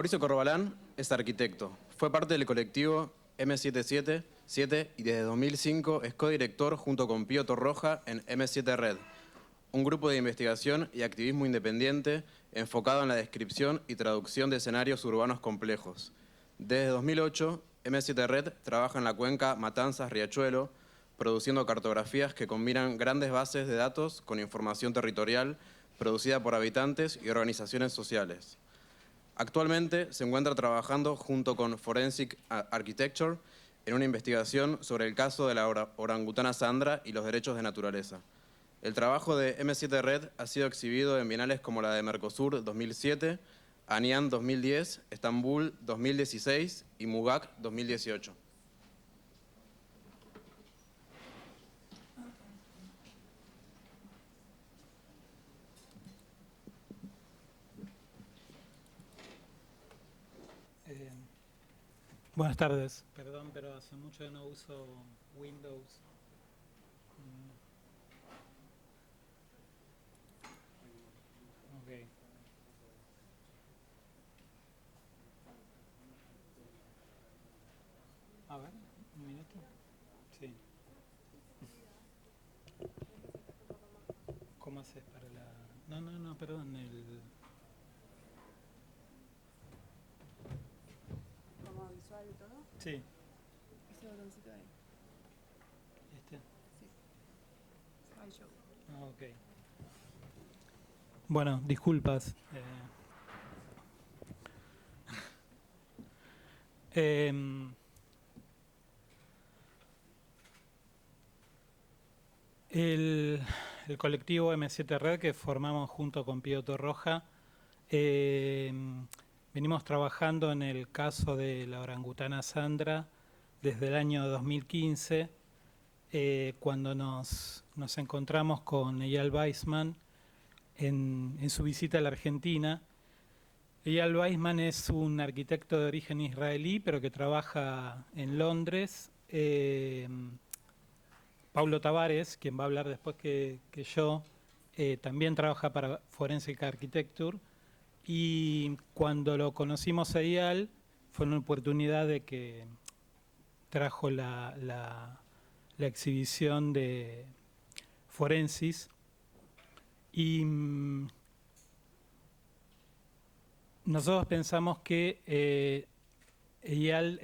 Mauricio Corbalán es arquitecto. Fue parte del colectivo M77 y desde 2005 es codirector junto con Pío Torroja en M7 Red, un grupo de investigación y activismo independiente enfocado en la descripción y traducción de escenarios urbanos complejos. Desde 2008, M7 Red trabaja en la cuenca Matanzas-Riachuelo, produciendo cartografías que combinan grandes bases de datos con información territorial producida por habitantes y organizaciones sociales. Actualmente se encuentra trabajando junto con Forensic Architecture en una investigación sobre el caso de la orangutana Sandra y los derechos de naturaleza. El trabajo de M7 Red ha sido exhibido en bienales como la de Mercosur 2007, Anian 2010, Estambul 2016 y Mugac 2018. Buenas tardes, perdón, pero hace mucho que no uso Windows. Ok. A ver, un minuto. Sí. ¿Cómo haces para la...? No, perdón, ¿Como visual y todo? Sí, Ese botoncito ahí. este. Sí. Slideshow. Ah, ok. Bueno, disculpas. Em, el, el colectivo M7 Red que formamos junto con Pío Torroja, venimos trabajando en el caso de la orangutana Sandra desde el año 2015, cuando nos encontramos con Eyal Weizman en su visita a la Argentina. Eyal Weizman es un arquitecto de origen israelí, pero que trabaja en Londres. Paulo Tavares, quien va a hablar después que yo, también trabaja para Forensic Architecture. Y cuando lo conocimos a Eyal, fue una oportunidad de que trajo la exhibición de Forensis. Y nosotros pensamos que Eyal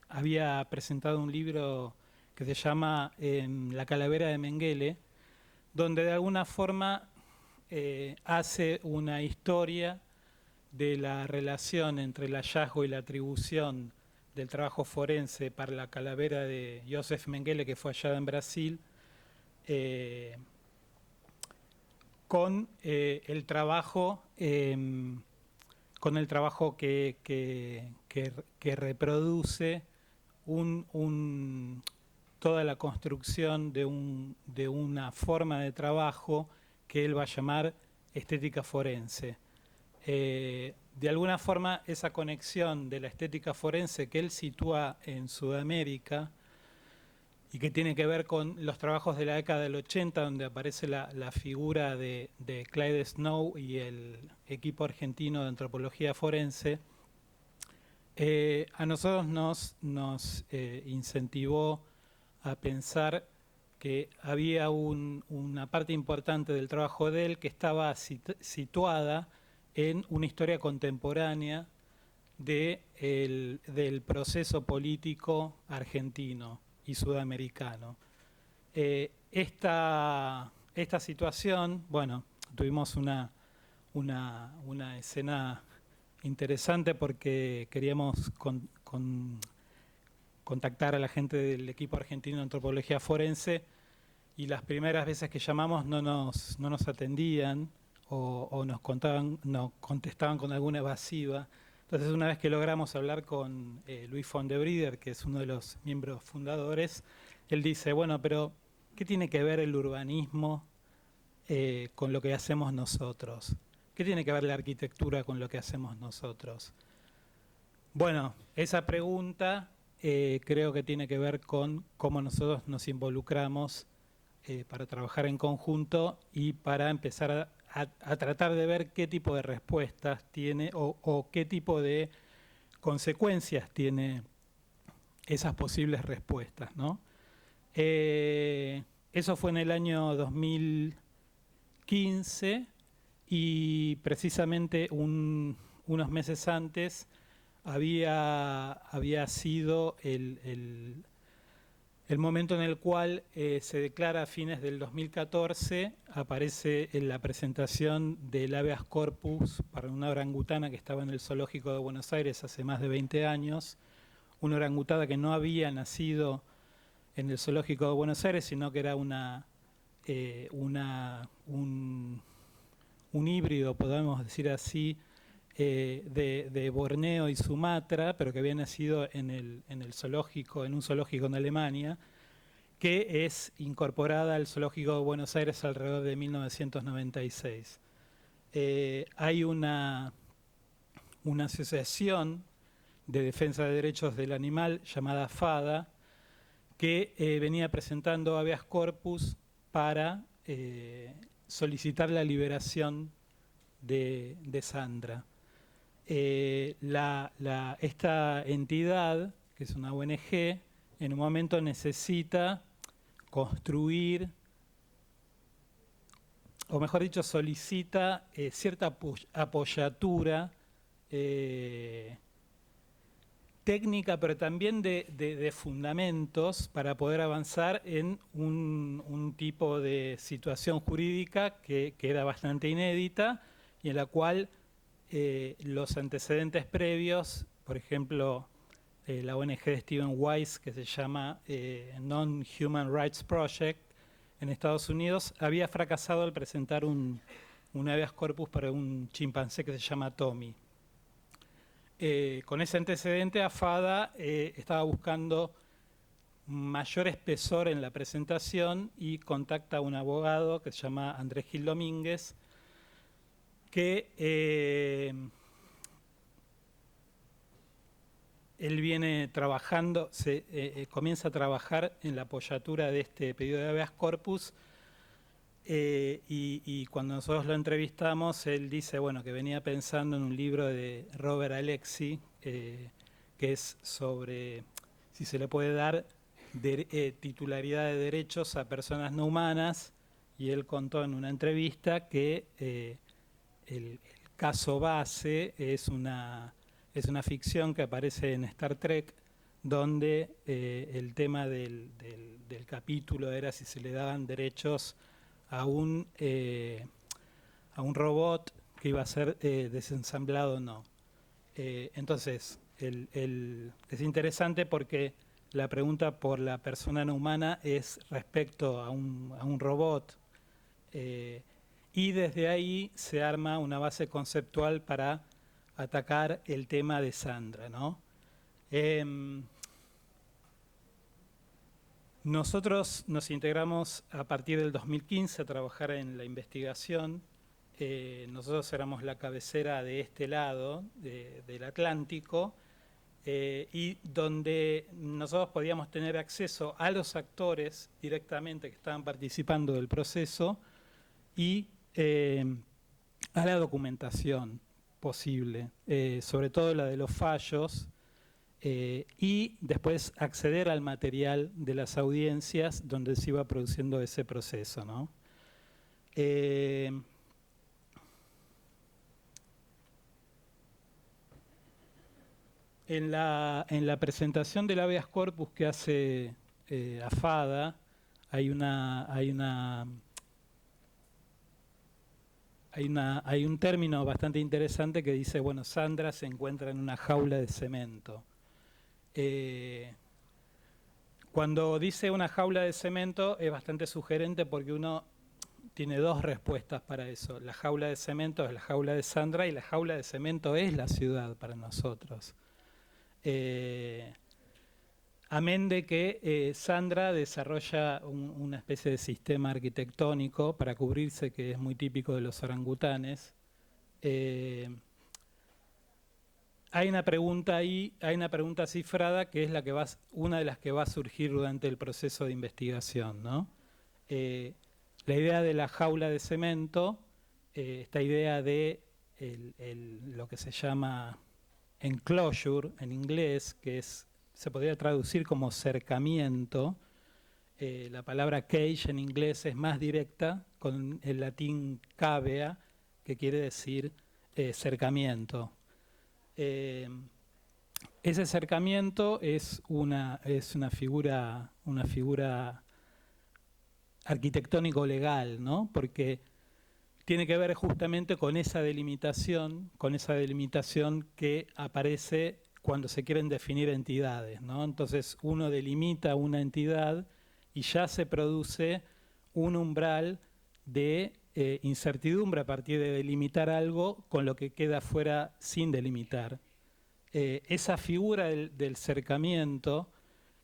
había presentado un libro que se llama La calavera de Mengele, donde de alguna forma hace una historia de la relación entre el hallazgo y la atribución del trabajo forense para la calavera de Joseph Mengele, que fue hallada en Brasil, con el trabajo que reproduce toda la construcción de una forma de trabajo que él va a llamar estética forense. De alguna forma, esa conexión de la estética forense que él sitúa en Sudamérica y que tiene que ver con los trabajos de la década del 80, donde aparece la figura de Clyde Snow y el equipo argentino de antropología forense, a nosotros nos incentivó a pensar que había una parte importante del trabajo de él que estaba situada en una historia contemporánea del proceso político argentino y sudamericano. Esta situación, bueno, tuvimos una escena interesante porque queríamos contactar a la gente del equipo argentino de antropología forense y las primeras veces que llamamos no nos atendían o nos contestaban con alguna evasiva. Entonces, una vez que logramos hablar con Luis von de Brieder, que es uno de los miembros fundadores, él dice, bueno, pero ¿qué tiene que ver el urbanismo con lo que hacemos nosotros? ¿Qué tiene que ver la arquitectura con lo que hacemos nosotros? Bueno, esa pregunta creo que tiene que ver con cómo nosotros nos involucramos para trabajar en conjunto y para empezar a tratar de ver qué tipo de respuestas tiene o qué tipo de consecuencias tiene esas posibles respuestas, ¿no? Eso fue en el año 2015 y precisamente unos meses antes había sido el momento en el cual se declara a fines del 2014, aparece en la presentación del habeas corpus para una orangutana que estaba en el zoológico de Buenos Aires hace más de 20 años, una orangutana que no había nacido en el zoológico de Buenos Aires, sino que era un híbrido, podemos decir así, de Borneo y Sumatra, pero que había nacido en un zoológico en Alemania, que es incorporada al zoológico de Buenos Aires alrededor de 1996. Hay una asociación de defensa de derechos del animal llamada FADA, que venía presentando habeas corpus para solicitar la liberación de Sandra. Esta entidad, que es una ONG, en un momento necesita construir, o mejor dicho, solicita cierta apoyatura técnica, pero también de fundamentos para poder avanzar en un tipo de situación jurídica que era bastante inédita y en la cual los antecedentes previos, por ejemplo, la ONG de Steven Wise, que se llama Non-Human Rights Project, en Estados Unidos, había fracasado al presentar un habeas corpus para un chimpancé que se llama Tommy. Con ese antecedente, AFADA estaba buscando mayor espesor en la presentación y contacta a un abogado que se llama Andrés Gil Domínguez, que él viene trabajando, comienza a trabajar en la apoyatura de este pedido de habeas corpus y cuando nosotros lo entrevistamos, él dice bueno, que venía pensando en un libro de Robert Alexi, que es sobre si se le puede dar titularidad de derechos a personas no humanas, y él contó en una entrevista que el caso base es una ficción que aparece en Star Trek, donde el tema del capítulo era si se le daban derechos a un robot que iba a ser desensamblado o no. Entonces, es interesante porque la pregunta por la persona no humana es respecto a un robot, y desde ahí se arma una base conceptual para atacar el tema de Sandra, ¿no? Nosotros nos integramos a partir del 2015 a trabajar en la investigación. Nosotros éramos la cabecera de este lado del Atlántico, y donde nosotros podíamos tener acceso a los actores directamente que estaban participando del proceso y a la documentación posible, sobre todo la de los fallos, y después acceder al material de las audiencias donde se iba produciendo ese proceso, ¿no? En la presentación del habeas corpus que hace AFADA hay un término bastante interesante que dice, bueno, Sandra se encuentra en una jaula de cemento. Cuando dice una jaula de cemento es bastante sugerente porque uno tiene dos respuestas para eso. La jaula de cemento es la jaula de Sandra y la jaula de cemento es la ciudad para nosotros. Amén de que Sandra desarrolla una especie de sistema arquitectónico para cubrirse, que es muy típico de los orangutanes. Hay una pregunta ahí, hay una pregunta cifrada que es una de las que va a surgir durante el proceso de investigación, ¿no? La idea de la jaula de cemento esta idea de lo que se llama enclosure en inglés, que se podría traducir como cercamiento. La palabra cage en inglés es más directa, con el latín cavea, que quiere decir cercamiento. Ese cercamiento es una figura arquitectónico-legal, ¿no? Porque tiene que ver justamente con esa delimitación que aparece cuando se quieren definir entidades, ¿no? Entonces uno delimita una entidad y ya se produce un umbral de incertidumbre a partir de delimitar algo con lo que queda fuera sin delimitar. Esa figura del cercamiento,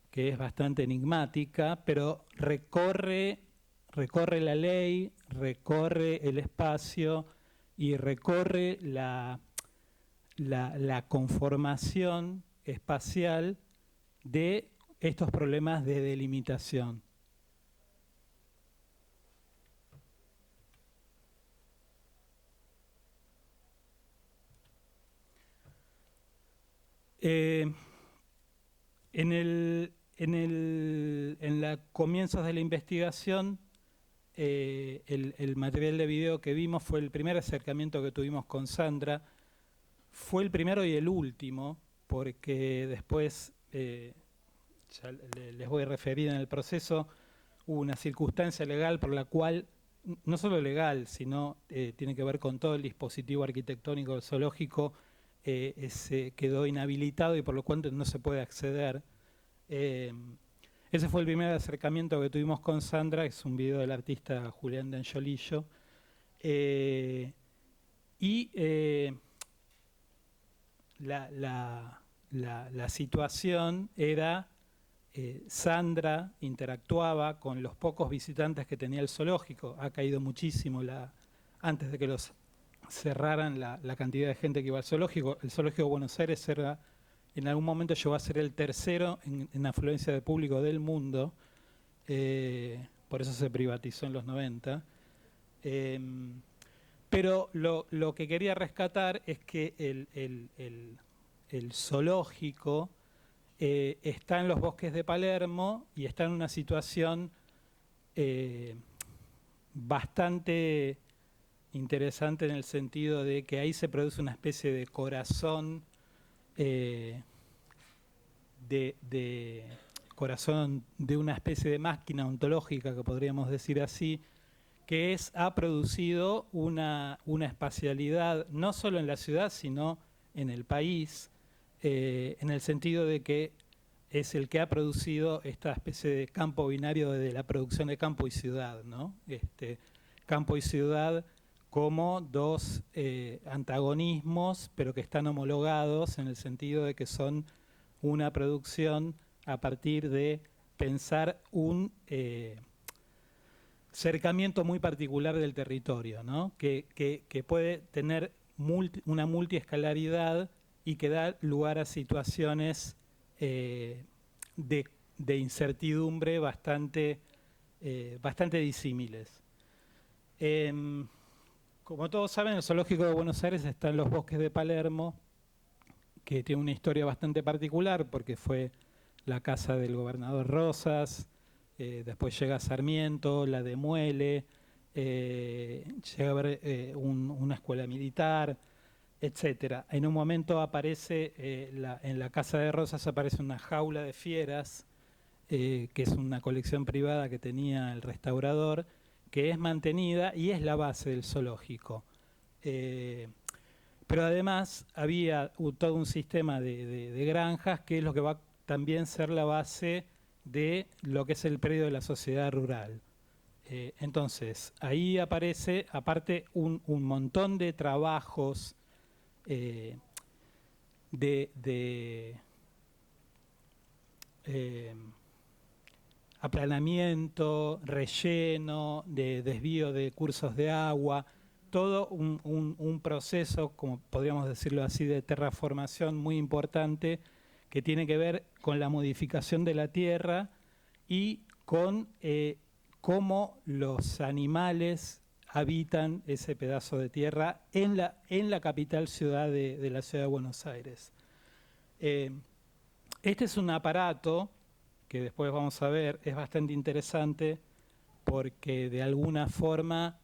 que es bastante enigmática, pero recorre la ley, recorre el espacio y recorre la conformación espacial de estos problemas de delimitación. En los comienzos de la investigación, el material de video que vimos fue el primer acercamiento que tuvimos con Sandra. Fue el primero y el último, porque después, ya les voy a referir en el proceso, hubo una circunstancia legal por la cual, no solo legal, sino tiene que ver con todo el dispositivo arquitectónico del zoológico, se quedó inhabilitado y por lo cual no se puede acceder. Ese fue el primer acercamiento que tuvimos con Sandra, que es un video del artista Julián D'Angiolillo. La situación era, Sandra interactuaba con los pocos visitantes que tenía el zoológico. Ha caído muchísimo, antes de que los cerraran, la cantidad de gente que iba al zoológico. El zoológico de Buenos Aires en algún momento llegó a ser el tercero en afluencia de público del mundo, por eso se privatizó en los 90. Pero lo que quería rescatar es que el zoológico está en los bosques de Palermo y está en una situación bastante interesante en el sentido de que ahí se produce una especie de corazón corazón de una especie de máquina ontológica, que podríamos decir así, que ha producido una espacialidad no solo en la ciudad, sino en el país, en el sentido de que es el que ha producido esta especie de campo binario de la producción de campo y ciudad, ¿no? Campo y ciudad como dos antagonismos, pero que están homologados en el sentido de que son una producción a partir de pensar un cercamiento muy particular del territorio, ¿no? que puede tener una multiescalaridad y que da lugar a situaciones de incertidumbre bastante disímiles. Como todos saben, el Zoológico de Buenos Aires está en los bosques de Palermo, que tiene una historia bastante particular porque fue la casa del gobernador Rosas, después llega Sarmiento, la demuele, llega a haber una escuela militar, etc. En un momento aparece, en la casa de Rosas aparece una jaula de fieras, que es una colección privada que tenía el restaurador, que es mantenida y es la base del zoológico. Pero además había todo un sistema de granjas que es lo que va a también ser la base de lo que es el predio de la sociedad rural. Entonces, ahí aparece, aparte, un montón de trabajos aplanamiento, relleno, de desvío de cursos de agua, todo un proceso, como podríamos decirlo así, de terraformación muy importante que tiene que ver con la modificación de la tierra y con cómo los animales habitan ese pedazo de tierra en la capital ciudad de la ciudad de Buenos Aires. Este es un aparato que después vamos a ver, es bastante interesante porque de alguna forma,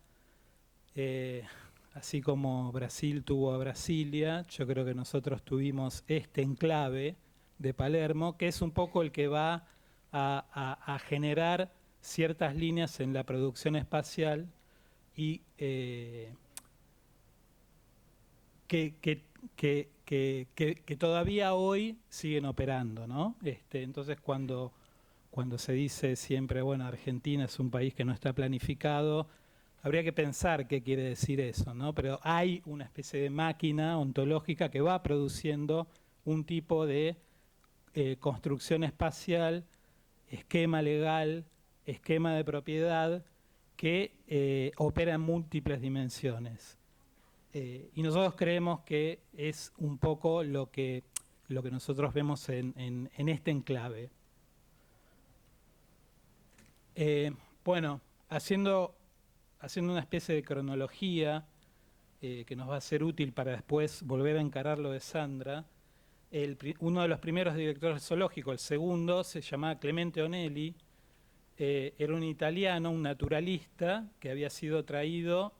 así como Brasil tuvo a Brasilia, yo creo que nosotros tuvimos este enclave de Palermo, que es un poco el que va a generar ciertas líneas en la producción espacial y que todavía hoy siguen operando, ¿no? Entonces cuando se dice siempre, bueno, Argentina es un país que no está planificado, habría que pensar qué quiere decir eso, ¿no? Pero hay una especie de máquina ontológica que va produciendo un tipo de construcción espacial, esquema legal, esquema de propiedad que opera en múltiples dimensiones. Y nosotros creemos que es un poco lo que nosotros vemos en este enclave. Bueno, haciendo una especie de cronología que nos va a ser útil para después volver a encarar lo de Sandra, uno de los primeros directores zoológicos, el segundo, se llamaba Clemente Onelli, era un italiano, un naturalista, que había sido traído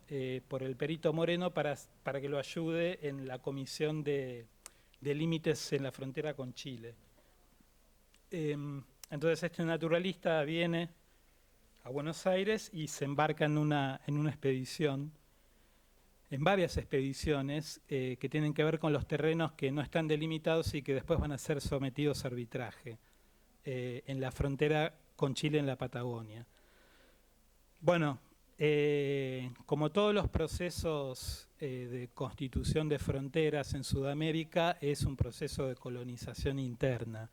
por el perito Moreno para que lo ayude en la comisión de límites en la frontera con Chile. Entonces este naturalista viene a Buenos Aires y se embarca en una expedición, en varias expediciones que tienen que ver con los terrenos que no están delimitados y que después van a ser sometidos a arbitraje en la frontera con Chile en la Patagonia. Bueno, como todos los procesos de constitución de fronteras en Sudamérica, es un proceso de colonización interna.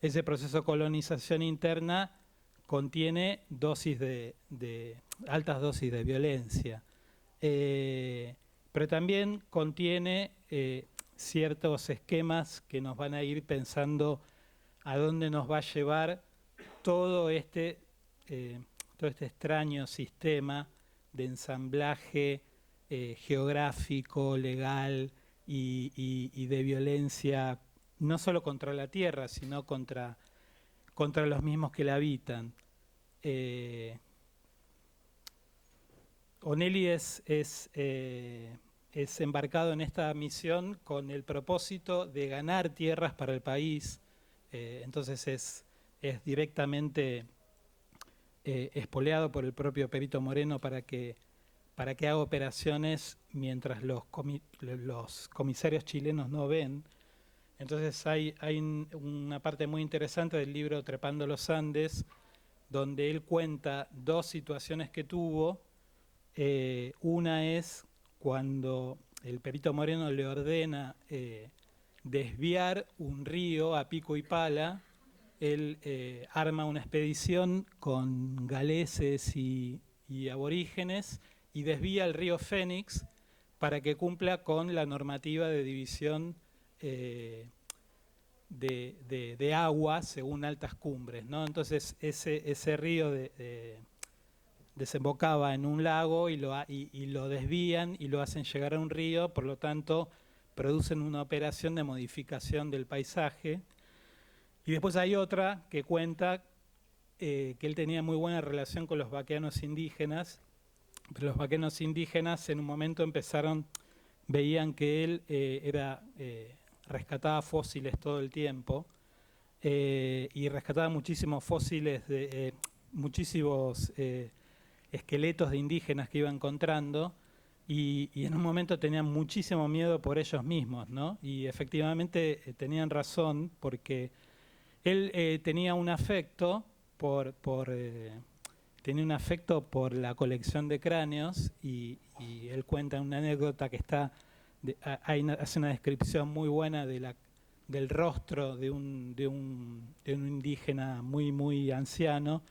Ese proceso de colonización interna contiene altas dosis de violencia, pero también contiene ciertos esquemas que nos van a ir pensando a dónde nos va a llevar todo este extraño sistema de ensamblaje geográfico, legal y de violencia, no solo contra la tierra, sino contra los mismos que la habitan. Onelli es embarcado en esta misión con el propósito de ganar tierras para el país, entonces es directamente espoleado por el propio perito Moreno para que haga operaciones mientras los comisarios chilenos no ven. Entonces hay una parte muy interesante del libro Trepando los Andes, donde él cuenta dos situaciones que tuvo. Una es cuando el perito Moreno le ordena desviar un río a pico y pala. Él arma una expedición con galeses y aborígenes y desvía el río Fénix para que cumpla con la normativa de división de agua según altas cumbres, ¿no? Entonces ese río desembocaba en un lago y lo desvían y lo hacen llegar a un río, por lo tanto producen una operación de modificación del paisaje. Y después hay otra que cuenta que él tenía muy buena relación con los vaqueanos indígenas, pero los vaqueanos indígenas en un momento veían que él rescataba fósiles todo el tiempo y rescataba muchísimos fósiles, muchísimos esqueletos de indígenas que iba encontrando y en un momento tenían muchísimo miedo por ellos mismos, ¿no? Y efectivamente tenían razón porque él tenía un afecto tenía un afecto por la colección de cráneos y él cuenta una anécdota que hace una descripción muy buena del rostro de un indígena muy, muy anciano.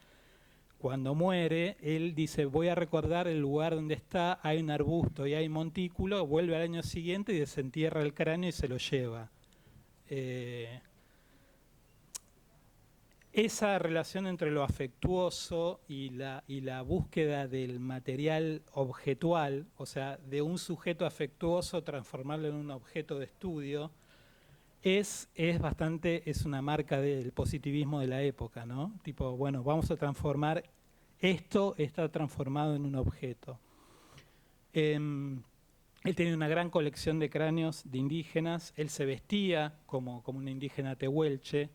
Cuando muere, él dice, voy a recordar el lugar donde está, hay un arbusto y hay montículo, vuelve al año siguiente y desentierra el cráneo y se lo lleva. esa relación entre lo afectuoso y la búsqueda del material objetual, o sea, de un sujeto afectuoso transformarlo en un objeto de estudio, es una marca del positivismo de la época, ¿no? Tipo, bueno, vamos a transformar, esto está transformado en un objeto. Él tenía una gran colección de cráneos de indígenas, él se vestía como un indígena tehuelche,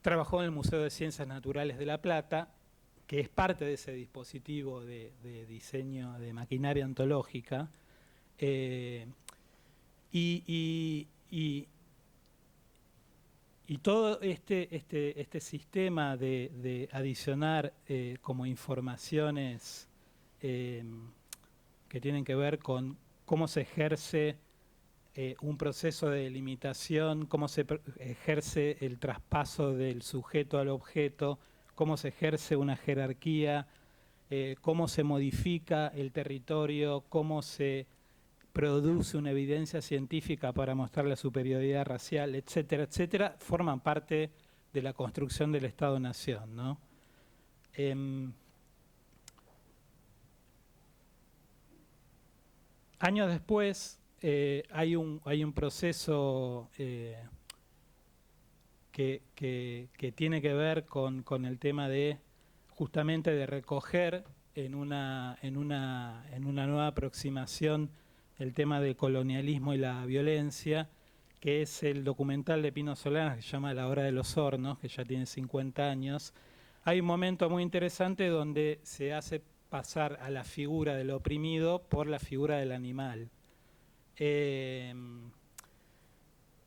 trabajó en el Museo de Ciencias Naturales de La Plata, que es parte de ese dispositivo de diseño de maquinaria ontológica, y todo este sistema de adicionar como informaciones que tienen que ver con cómo se ejerce un proceso de delimitación, cómo se ejerce el traspaso del sujeto al objeto, cómo se ejerce una jerarquía, cómo se modifica el territorio, cómo se produce una evidencia científica para mostrar la superioridad racial, etcétera, etcétera, forman parte de la construcción del Estado-Nación, ¿no? Años después hay un proceso que tiene que ver con el tema de justamente de recoger en una nueva aproximación el tema del colonialismo y la violencia, que es el documental de Pino Solanas que se llama La Hora de los Hornos, que ya tiene 50 años. Hay un momento muy interesante donde se hace pasar a la figura del oprimido por la figura del animal.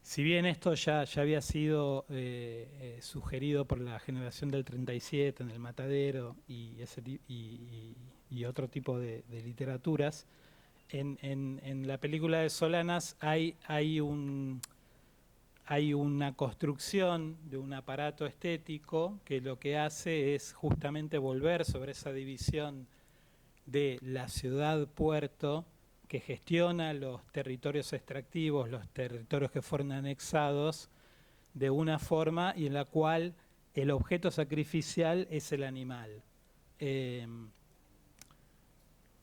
Si bien esto ya había sido sugerido por la generación del 37 en El Matadero y otro tipo de literaturas, en la película de Solanas hay una construcción de un aparato estético que lo que hace es justamente volver sobre esa división de la ciudad-puerto que gestiona los territorios extractivos, los territorios que fueron anexados, de una forma y en la cual el objeto sacrificial es el animal.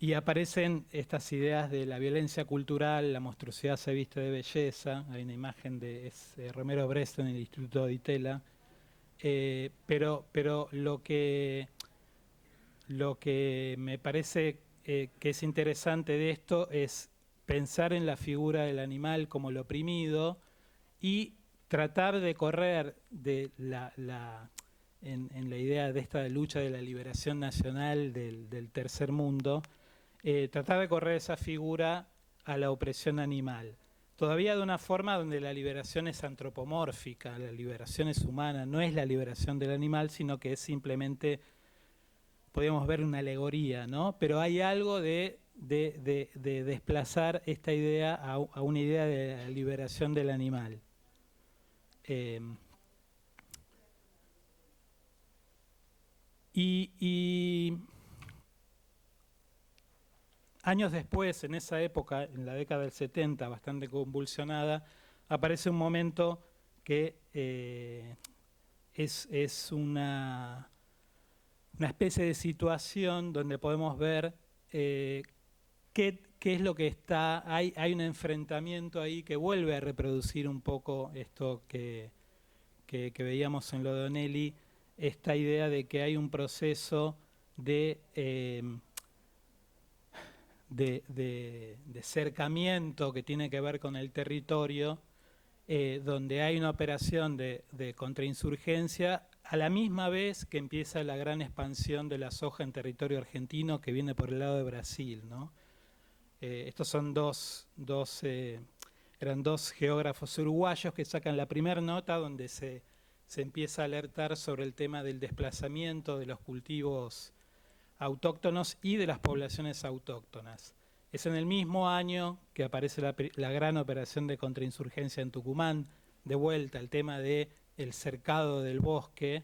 Y aparecen estas ideas de la violencia cultural, la monstruosidad se viste de belleza. Hay una imagen de Romero Brest en el Instituto de Itela. Pero lo que me parece que es interesante de esto es pensar en la figura del animal como el oprimido y tratar de correr de en la idea de esta lucha de la liberación nacional del tercer mundo, tratar de correr esa figura a la opresión animal. Todavía de una forma donde la liberación es antropomórfica, la liberación es humana, no es la liberación del animal, sino que es simplemente, podríamos ver una alegoría, ¿no? Pero hay algo de desplazar esta idea a una idea de la liberación del animal. Y años después, en esa época, en la década del 70, bastante convulsionada, aparece un momento que es una especie de situación donde podemos ver qué es lo que está. Hay un enfrentamiento ahí que vuelve a reproducir un poco esto que veíamos en lo de Onelli, esta idea de que hay un proceso de cercamiento que tiene que ver con el territorio, donde hay una operación de contrainsurgencia a la misma vez que empieza la gran expansión de la soja en territorio argentino que viene por el lado de Brasil, ¿no? Estos son eran dos geógrafos uruguayos que sacan la primera nota donde se empieza a alertar sobre el tema del desplazamiento de los cultivos autóctonos y de las poblaciones autóctonas. Es en el mismo año que aparece la gran operación de contrainsurgencia en Tucumán, de vuelta el tema de el cercado del bosque,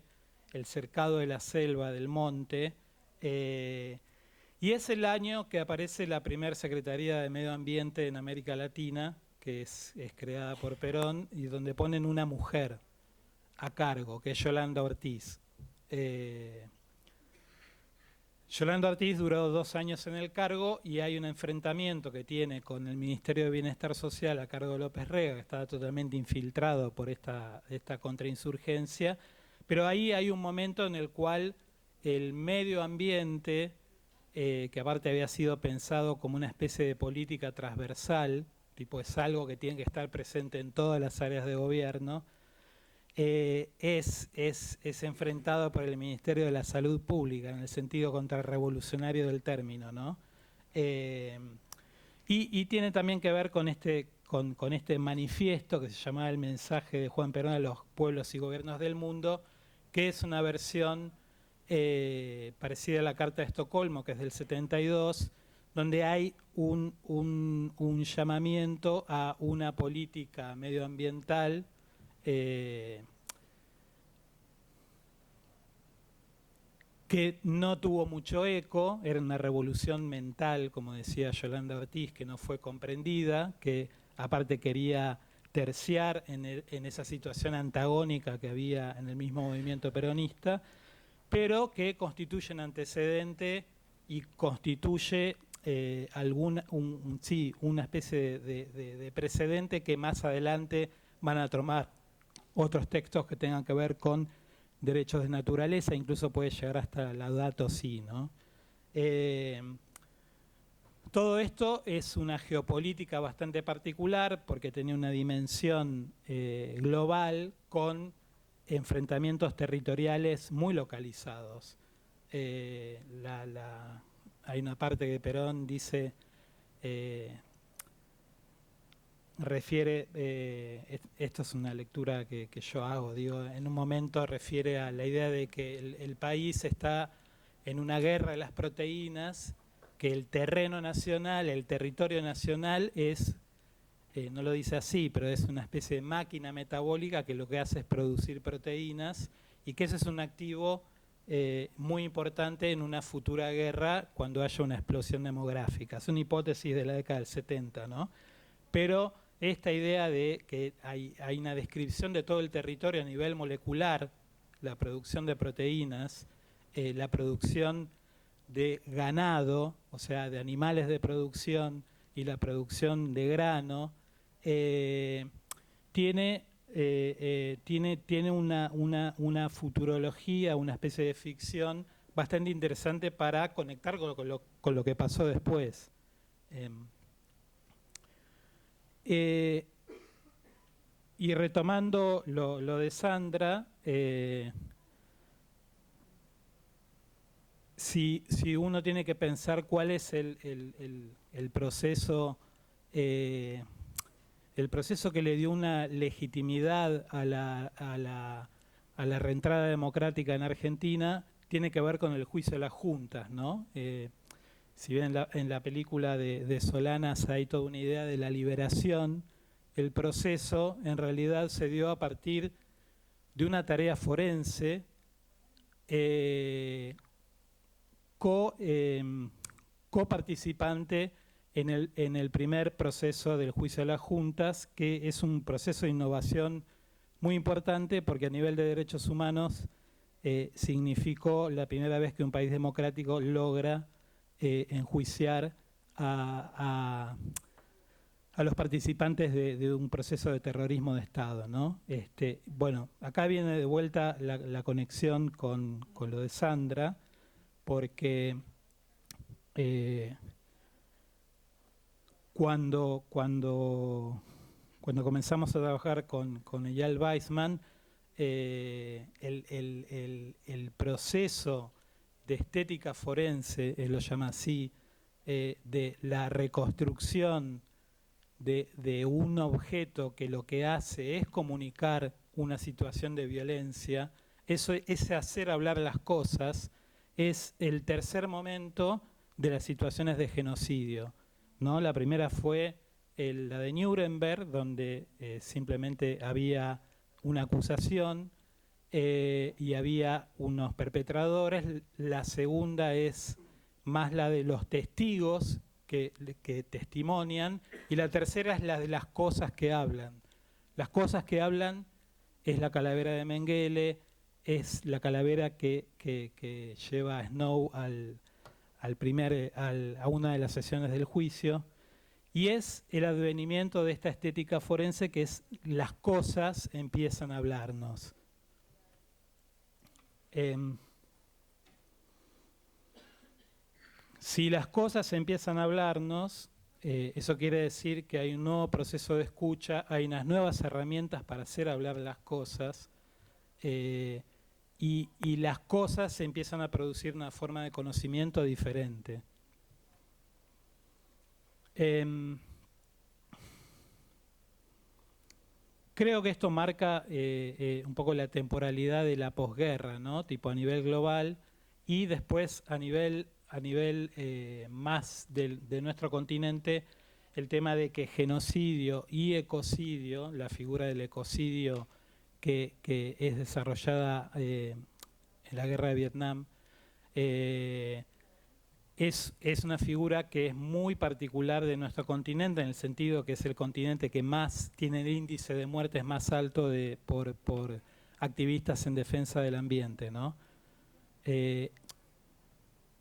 el cercado de la selva, del monte, y es el año que aparece la primera Secretaría de Medio Ambiente en América Latina, que es creada por Perón, y donde ponen una mujer a cargo, que es Yolanda Ortiz. Yolanda Ortiz duró 2 años en el cargo y hay un enfrentamiento que tiene con el Ministerio de Bienestar Social a cargo de López Rega, que estaba totalmente infiltrado por esta contrainsurgencia, pero ahí hay un momento en el cual el medio ambiente, que aparte había sido pensado como una especie de política transversal, tipo es algo que tiene que estar presente en todas las áreas de gobierno, es enfrentado por el Ministerio de la Salud Pública, en el sentido contrarrevolucionario del término, ¿no? Y tiene también que ver con este manifiesto que se llamaba El mensaje de Juan Perón a los pueblos y gobiernos del mundo, que es una versión parecida a la Carta de Estocolmo, que es del 72, donde hay un llamamiento a una política medioambiental que no tuvo mucho eco, era una revolución mental, como decía Yolanda Ortiz, que no fue comprendida, que aparte quería terciar en esa situación antagónica que había en el mismo movimiento peronista, pero que constituye un antecedente y constituye una especie de precedente que más adelante van a tomar otros textos que tengan que ver con derechos de naturaleza, incluso puede llegar hasta Laudato Si, ¿no? Todo esto es una geopolítica bastante particular porque tenía una dimensión global con enfrentamientos territoriales muy localizados. Hay una parte que Perón dice, refiere, esto es una lectura que yo hago, digo, en un momento refiere a la idea de que el país está en una guerra de las proteínas, que el terreno nacional, el territorio nacional es, no lo dice así, pero es una especie de máquina metabólica que lo que hace es producir proteínas y que ese es un activo muy importante en una futura guerra cuando haya una explosión demográfica. Es una hipótesis de la década del 70, ¿no? Pero esta idea de que hay una descripción de todo el territorio a nivel molecular, la producción de proteínas, la producción de ganado, o sea, de animales de producción y la producción de grano, tiene una futurología, una especie de ficción bastante interesante para conectar con lo que pasó después. Y retomando lo de Sandra, si uno tiene que pensar cuál es el proceso que le dio una legitimidad a la reentrada democrática en Argentina, tiene que ver con el juicio de las juntas, ¿no? Si bien en la película de Solanas hay toda una idea de la liberación, el proceso en realidad se dio a partir de una tarea forense coparticipante en el primer proceso del juicio de las juntas, que es un proceso de innovación muy importante porque a nivel de derechos humanos significó la primera vez que un país democrático logra enjuiciar a los participantes de un proceso de terrorismo de Estado, ¿no? Bueno, acá viene de vuelta la conexión con lo de Sandra, porque cuando comenzamos a trabajar con Eyal Weizman, el proceso de estética forense, él lo llama así, de la reconstrucción de un objeto que lo que hace es comunicar una situación de violencia, ese hacer hablar las cosas, es el tercer momento de las situaciones de genocidio, ¿no? La primera fue la de Nuremberg, donde simplemente había una acusación y había unos perpetradores. La segunda es más la de los testigos que testimonian, y la tercera es la de las cosas que hablan. Las cosas que hablan es la calavera de Mengele, es la calavera que lleva a Snow a una de las sesiones del juicio, y es el advenimiento de esta estética forense que es las cosas empiezan a hablarnos. Si las cosas empiezan a hablarnos, eso quiere decir que hay un nuevo proceso de escucha, hay unas nuevas herramientas para hacer hablar las cosas, y las cosas empiezan a producir una forma de conocimiento diferente. Creo que esto marca un poco la temporalidad de la posguerra, ¿no? Tipo a nivel global, y después a nivel más de nuestro continente, el tema de que genocidio y ecocidio, la figura del ecocidio que es desarrollada en la guerra de Vietnam, es una figura que es muy particular de nuestro continente, en el sentido que es el continente que más tiene el índice de muertes más alto por activistas en defensa del ambiente, ¿no?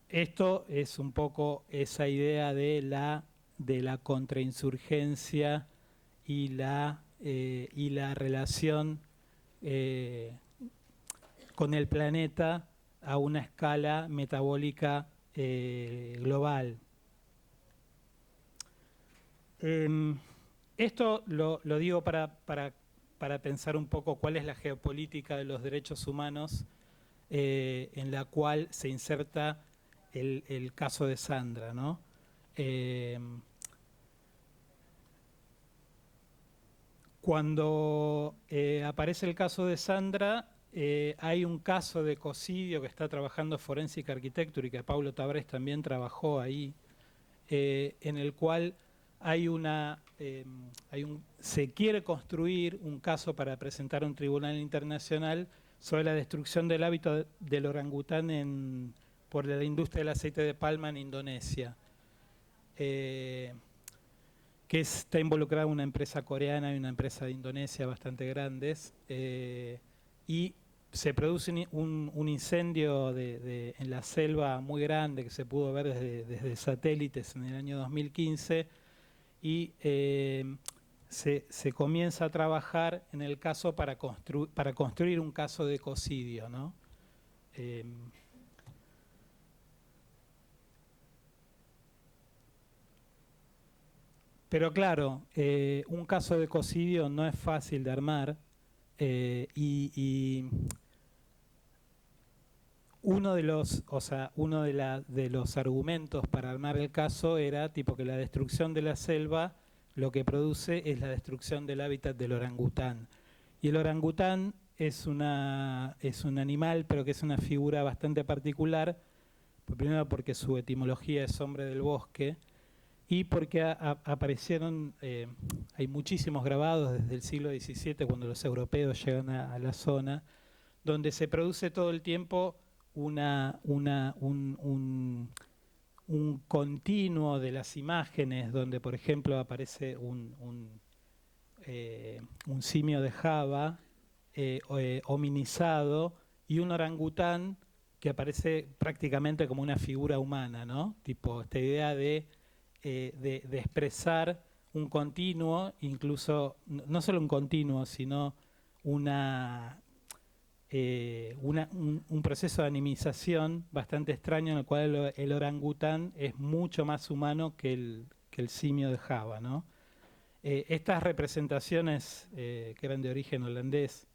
Esto es un poco esa idea de la contrainsurgencia y la relación con el planeta a una escala metabólica global. Esto lo digo para pensar un poco cuál es la geopolítica de los derechos humanos en la cual se inserta el caso de Sandra, ¿no? Cuando aparece el caso de Sandra, hay un caso de ecocidio que está trabajando Forensic Architecture y que Paulo Tavares también trabajó ahí, en el cual se quiere construir un caso para presentar a un tribunal internacional sobre la destrucción del hábitat del orangután por la industria del aceite de palma en Indonesia, que está involucrada una empresa coreana y una empresa de Indonesia bastante grandes, y se produce un incendio en la selva muy grande que se pudo ver desde satélites en el año 2015, y se comienza a trabajar en el caso para construir un caso de ecocidio, ¿no? Pero claro, un caso de ecocidio no es fácil de armar, y uno de los argumentos para armar el caso era tipo que la destrucción de la selva lo que produce es la destrucción del hábitat del orangután. Y el orangután es un animal, pero que es una figura bastante particular, primero porque su etimología es hombre del bosque, y porque aparecieron, hay muchísimos grabados desde el siglo XVII, cuando los europeos llegan a la zona, donde se produce todo el tiempo un continuo de las imágenes, donde por ejemplo aparece un simio de Java hominizado y un orangután que aparece prácticamente como una figura humana, ¿no? Tipo esta idea de expresar un continuo, incluso no solo un continuo, sino un proceso de animización bastante extraño, en el cual el orangután es mucho más humano que el simio de Java, ¿no? Estas representaciones que eran de origen holandés